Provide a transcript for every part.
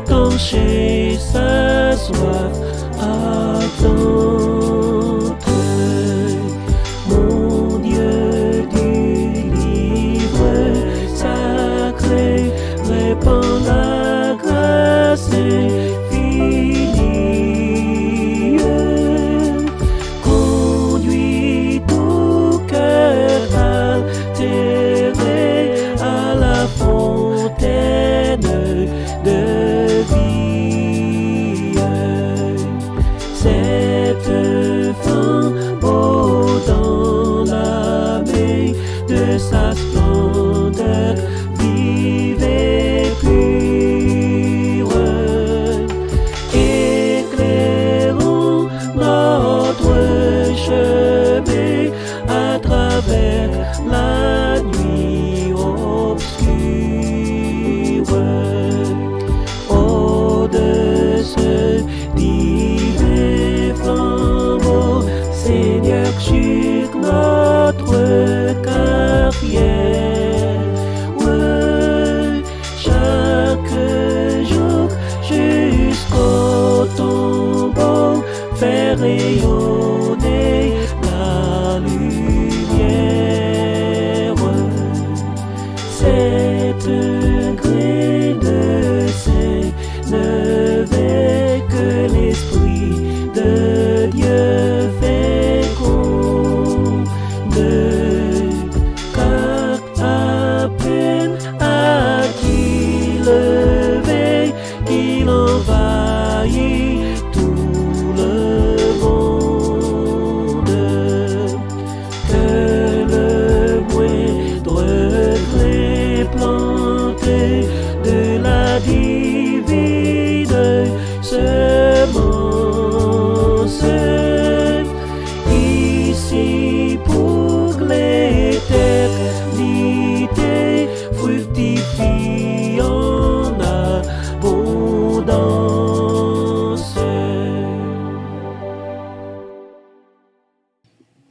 étancher sa soif ardente. Mon Dieu du livre sacré, répand la grâce infinie. Conduis tout cœur altéré à la fontaine de vie. Cette flambeau dans la main de sa splendeur vive et pure, éclairons notre chemin à travers la nuit obscure. Oh, de ce divin flambeau, Seigneur, sur notre carrière, chaque jour jusqu'au tombeau, faire rayonner la lumière. Cette graine de sein ne veut que l'Esprit de Dieu féconde, car à peine a-t-il levé qu'il envahit tout le monde. Que le moindre grain planté de la divine semence, ici pour l'éternité, fructifie en abondance.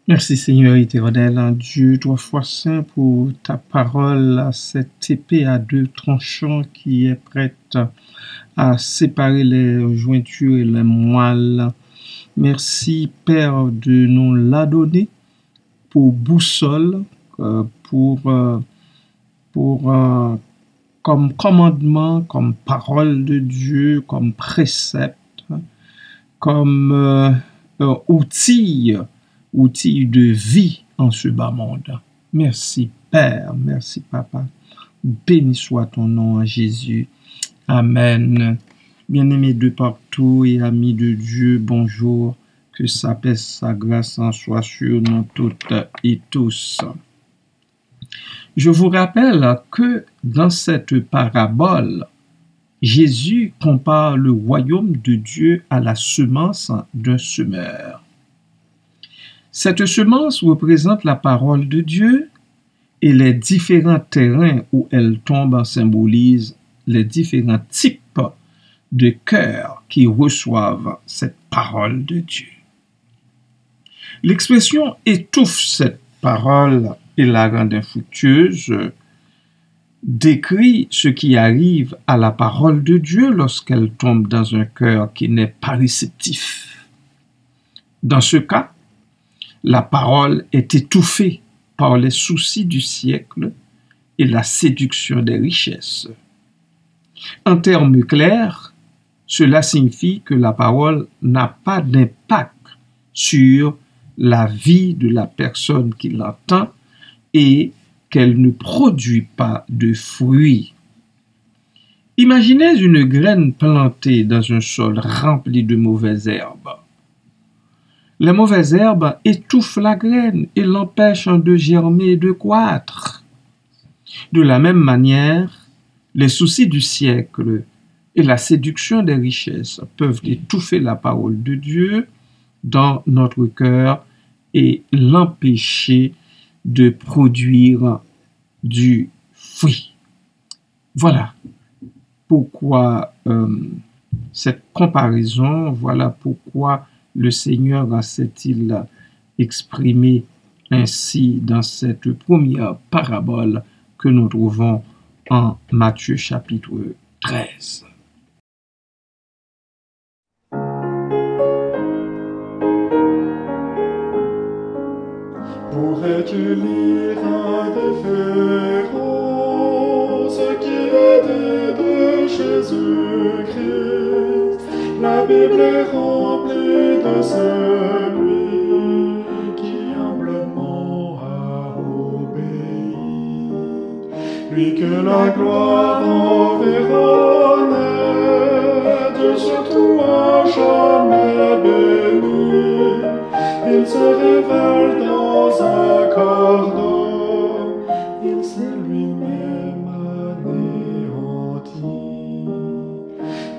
Merci Seigneur éternel, Dieu trois fois saint, pour ta parole, cette épée à deux tranchants qui est prête à séparer les jointures et les moelles. Merci Père de nous la donner pour boussole, comme commandement, comme parole de Dieu, comme précepte, comme outil de vie en ce bas monde. Merci Père, merci Papa. Béni soit ton nom, Jésus. Amen. Bien-aimés de partout et amis de Dieu, bonjour. Que sa paix, sa grâce en soit sur nous toutes et tous. Je vous rappelle que dans cette parabole, Jésus compare le royaume de Dieu à la semence d'un semeur. Cette semence représente la parole de Dieu et les différents terrains où elle tombe symbolisent les différents types de cœurs qui reçoivent cette parole de Dieu. L'expression étouffe cette parole et la rend infructueuse décrit ce qui arrive à la parole de Dieu lorsqu'elle tombe dans un cœur qui n'est pas réceptif. Dans ce cas, la parole est étouffée par les soucis du siècle et la séduction des richesses. En termes clairs, cela signifie que la parole n'a pas d'impact sur la vie de la personne qui l'entend et qu'elle ne produit pas de fruits. Imaginez une graine plantée dans un sol rempli de mauvaises herbes. Les mauvaises herbes étouffent la graine et l'empêchent de germer et de croître. De la même manière, les soucis du siècle et la séduction des richesses peuvent étouffer la parole de Dieu dans notre cœur et l'empêcher de produire du fruit. Voilà pourquoi cette comparaison, voilà pourquoi le Seigneur s'est-il exprimé ainsi dans cette première parabole que nous trouvons en Matthieu chapitre 13. Mais tu liras différence qui est dit de Jésus-Christ. La Bible est remplie de celui qui humblement a obéi. Lui que la gloire enverra Dieu surtout à jamais béni. Il se révèle dans un corps d'homme, il s'est lui-même anéanti.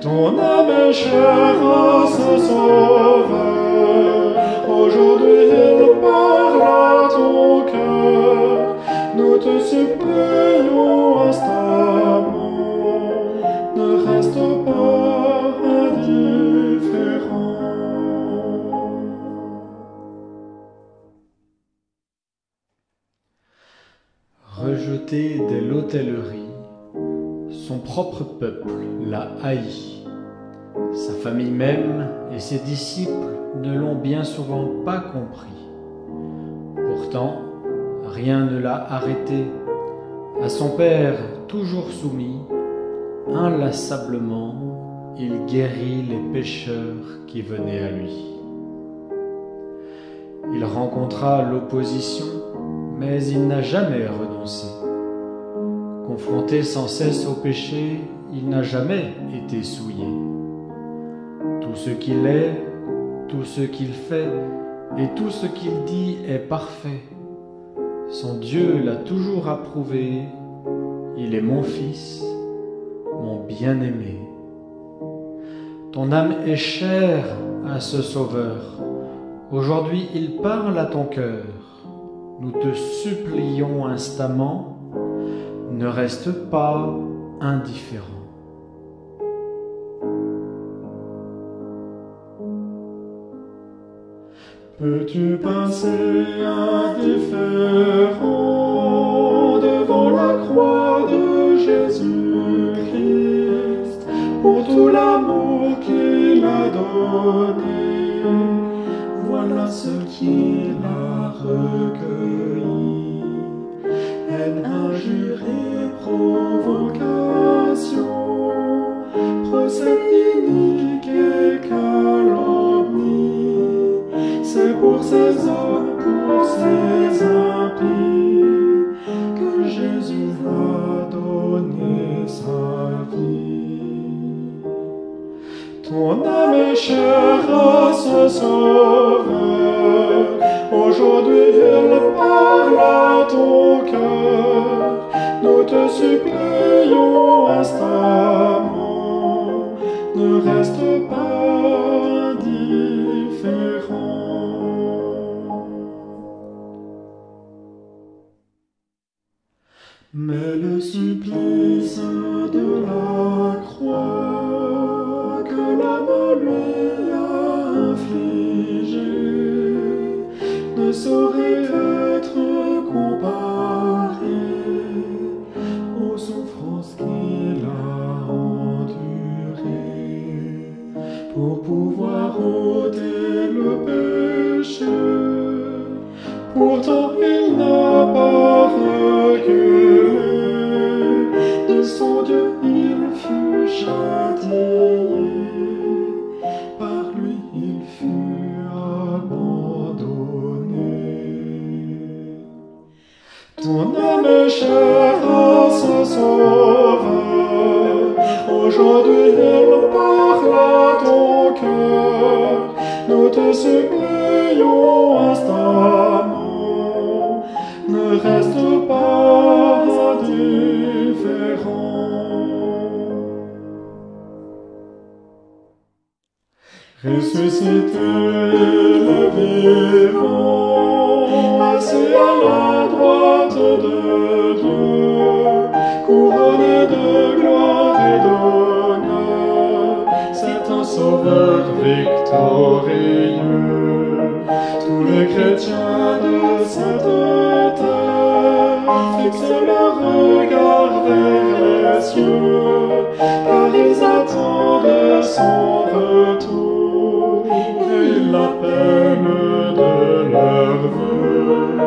Ton âme est chère à ce Sauveur, aujourd'hui il parle à ton cœur. Nous te supplions instamment, ne reste pas indifférent. Rejeté dès l'hôtellerie, son propre peuple l'a haï. Sa famille même et ses disciples ne l'ont bien souvent pas compris. Pourtant, rien ne l'a arrêté. À son Père toujours soumis, inlassablement, il guérit les pécheurs qui venaient à lui. Il rencontra l'opposition, mais il n'a jamais renoncé. Confronté sans cesse au péché, il n'a jamais été souillé. Tout ce qu'il est, tout ce qu'il fait et tout ce qu'il dit est parfait. Son Dieu l'a toujours approuvé. Il est mon Fils, mon bien-aimé. Ton âme est chère à ce Sauveur. Aujourd'hui, il parle à ton cœur. Nous te supplions instamment, ne reste pas indifférent. Peux-tu passer indifférent devant la croix de Jésus-Christ pour tout l'amour qu'il a donné? Voilà ce qu'il a recueilli. Haine, injure et provocation, procès inique et calomnie. C'est pour ces hommes, pour ces impies, que Jésus va donner sa vie. Ton âme est chère à ce Sauveur, aujourd'hui il parle à ton cœur. Nous te supplions instamment, ne reste pas indifférent. Mais le supplice de la croix que l'homme lui a infligé ne saurait être comparé aux souffrances qu'il a endurées pour pouvoir ôter le péché. Pourtant il n'a pas reculé, de son Dieu il fut châtié, par lui il fut abandonné. Ton âme est chère à ce Sauveur, aujourd'hui il parle à ton cœur. Nous te supplions instamment, ne reste pas indifférent. Ressuscité le vivant, assis à la droite de Dieu, couronné de gloire et d'honneur, c'est un Sauveur victorieux. Tous les chrétiens de cette terre fixent leur regard vers les cieux, car ils attendent son retour et ils l'appellent de leur vœu.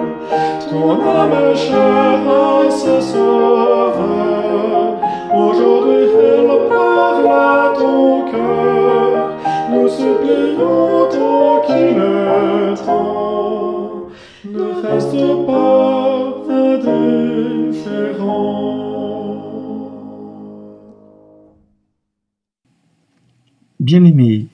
cœur, nous supplions tranquillement, ne reste pas indifférent. Bien-aimés,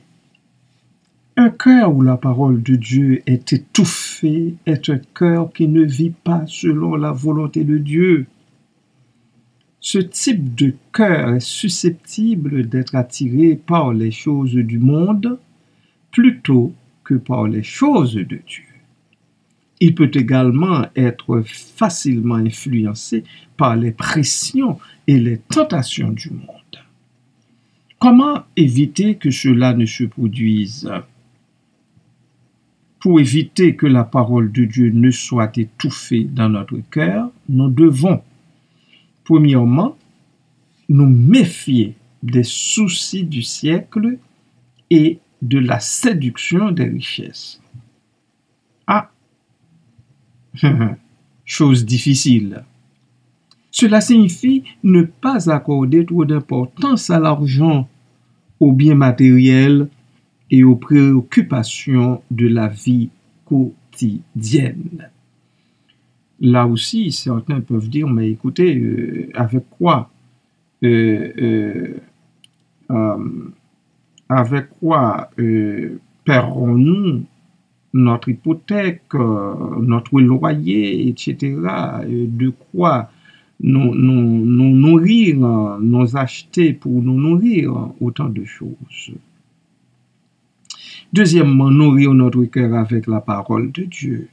un cœur où la parole de Dieu est étouffée est un cœur qui ne vit pas selon la volonté de Dieu. Ce type de cœur est susceptible d'être attiré par les choses du monde plutôt que par les choses de Dieu. Il peut également être facilement influencé par les pressions et les tentations du monde. Comment éviter que cela ne se produise? Pour éviter que la parole de Dieu ne soit étouffée dans notre cœur, nous devons, premièrement, nous méfier des soucis du siècle et de la séduction des richesses. Ah, chose difficile. Cela signifie ne pas accorder trop d'importance à l'argent, aux biens matériels et aux préoccupations de la vie quotidienne. Là aussi, certains peuvent dire, mais écoutez, avec quoi paierons-nous notre hypothèque, notre loyer, etc. De quoi nous nourrir, nous acheter pour nous nourrir, autant de choses. Deuxièmement, nourrir notre cœur avec la parole de Dieu.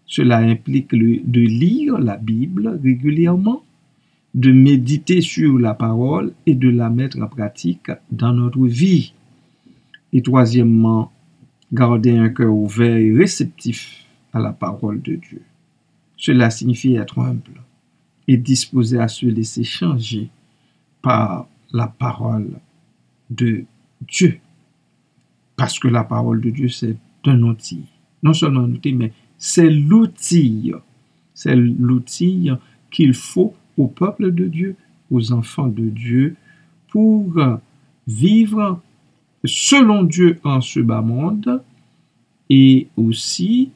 Cela implique de lire la Bible régulièrement, de méditer sur la parole et de la mettre en pratique dans notre vie. Et troisièmement, garder un cœur ouvert et réceptif à la parole de Dieu. Cela signifie être humble et disposé à se laisser changer par la parole de Dieu. Parce que la parole de Dieu, c'est un outil. Non seulement un outil, mais c'est l'outil. C'est l'outil qu'il faut au peuple de Dieu, aux enfants de Dieu, pour vivre selon Dieu en ce bas monde et aussi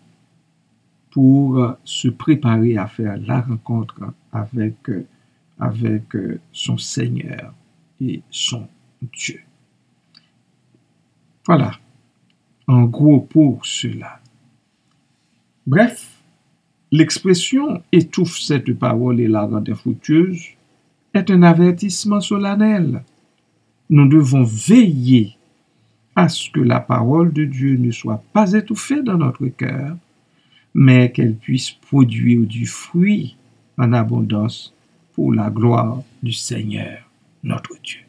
pour se préparer à faire la rencontre avec son Seigneur et son Dieu. Voilà, en gros pour cela. Bref, l'expression « étouffe cette parole et la rend infructueuse » est un avertissement solennel. Nous devons veiller à ce que la parole de Dieu ne soit pas étouffée dans notre cœur, mais qu'elle puisse produire du fruit en abondance pour la gloire du Seigneur, notre Dieu.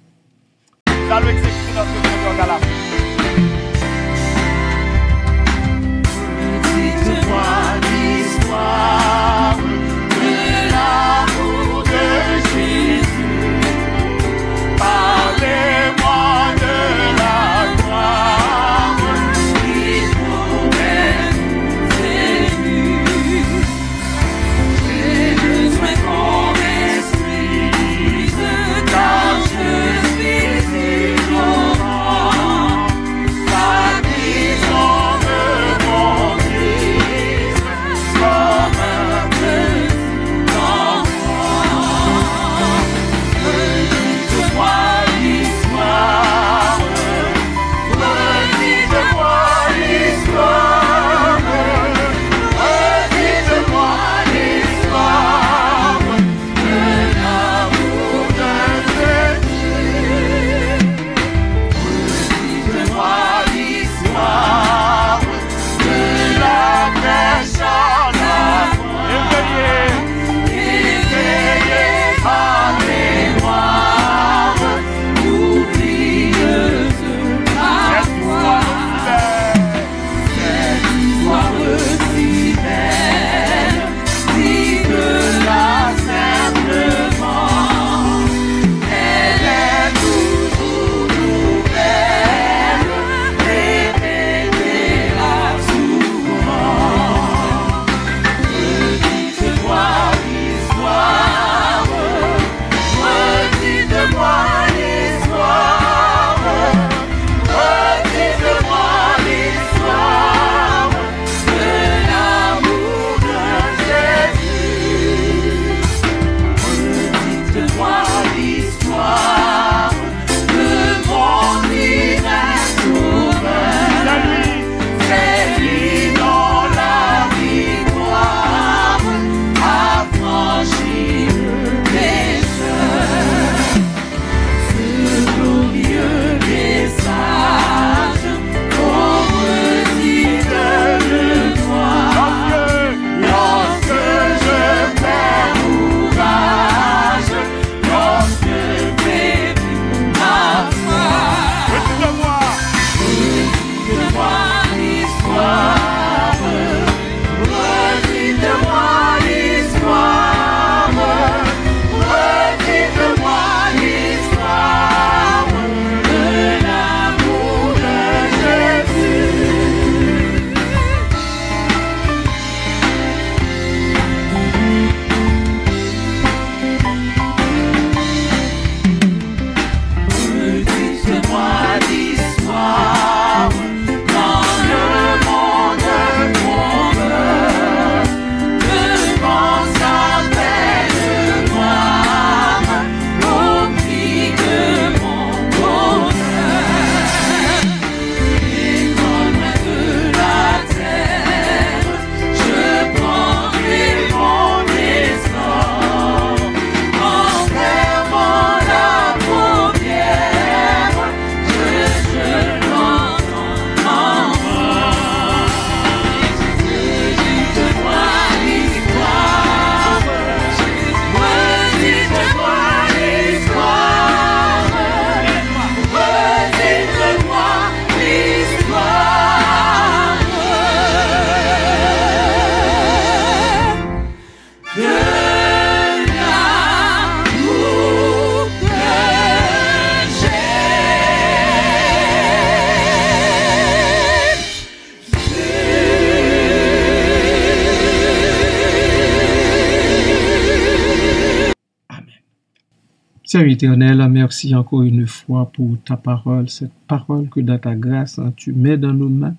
Seigneur éternel, merci encore une fois pour ta parole, cette parole que dans ta grâce, tu mets dans nos mains,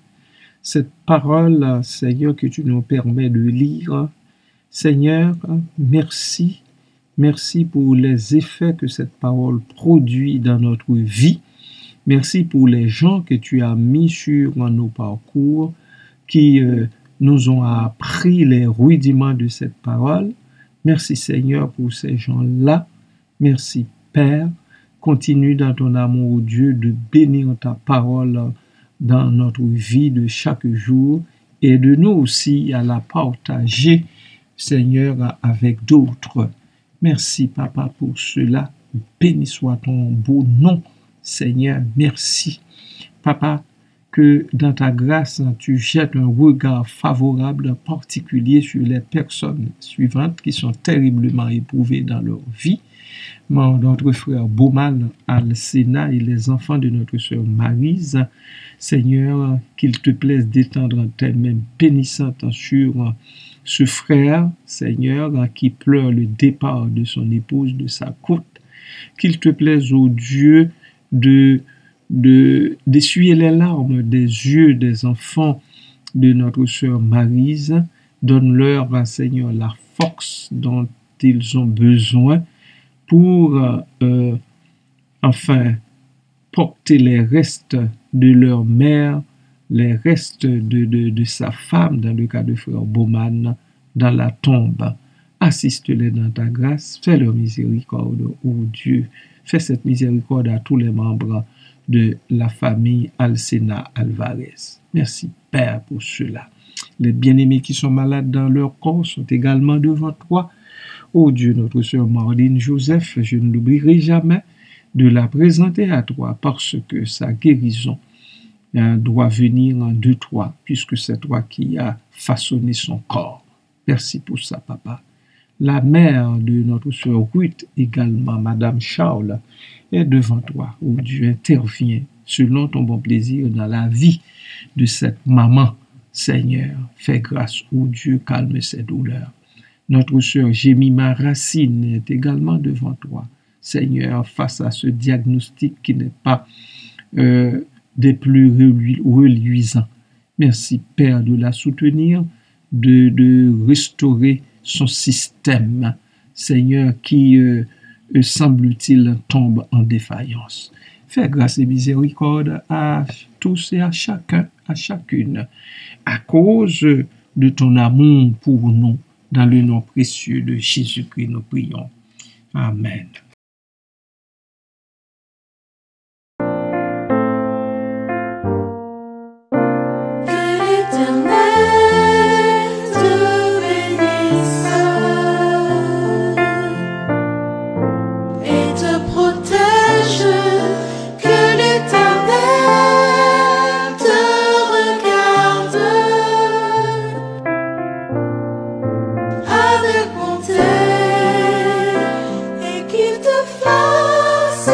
cette parole, Seigneur, que tu nous permets de lire. Seigneur, merci. Merci pour les effets que cette parole produit dans notre vie. Merci pour les gens que tu as mis sur nos parcours, qui nous ont appris les rudiments de cette parole. Merci Seigneur pour ces gens-là. Merci Père. Continue dans ton amour, Dieu, de bénir ta parole dans notre vie de chaque jour. Aide-nous aussi à la partager, Seigneur, avec d'autres. Merci, Papa, pour cela. Béni soit ton beau nom, Seigneur. Merci, Papa, que dans ta grâce, tu jettes un regard favorable, particulier sur les personnes suivantes qui sont terriblement éprouvées dans leur vie. Notre frère Boman Al-Sena et les enfants de notre sœur Maryse. Seigneur, qu'il te plaise d'étendre tes mains bénissantes sur ce frère, Seigneur, qui pleure le départ de son épouse de sa côte. Qu'il te plaise, ô Dieu, d'essuyer les larmes des yeux des enfants de notre sœur Maryse. Donne-leur, Seigneur, la force dont ils ont besoin pour enfin porter les restes de leur mère, les restes de sa femme, dans le cas de frère Bowman, dans la tombe. Assiste-les dans ta grâce, fais leur miséricorde, ô Dieu. Fais cette miséricorde à tous les membres de la famille Al-Sena Alvarez. Merci Père pour cela. Les bien-aimés qui sont malades dans leur corps sont également devant toi. Ô Dieu, notre sœur Marlene Joseph, je ne l'oublierai jamais de la présenter à toi parce que sa guérison doit venir de toi, puisque c'est toi qui as façonné son corps. Merci pour ça, Papa. La mère de notre sœur Ruth, également, Madame Charles, est devant toi. Ô Dieu, intervient selon ton bon plaisir dans la vie de cette maman. Seigneur, fais grâce, ô Dieu, calme ses douleurs. Notre sœur Jemima Racine est également devant toi. Seigneur, face à ce diagnostic qui n'est pas des plus reluisants. Merci, Père, de la soutenir, de restaurer son système. Seigneur, qui, semble-t-il, tombe en défaillance. Fais grâce et miséricorde à tous et à chacun, à chacune, à cause de ton amour pour nous. Dans le nom précieux de Jésus-Christ, nous prions. Amen. Avec bonté et qu'il te fasse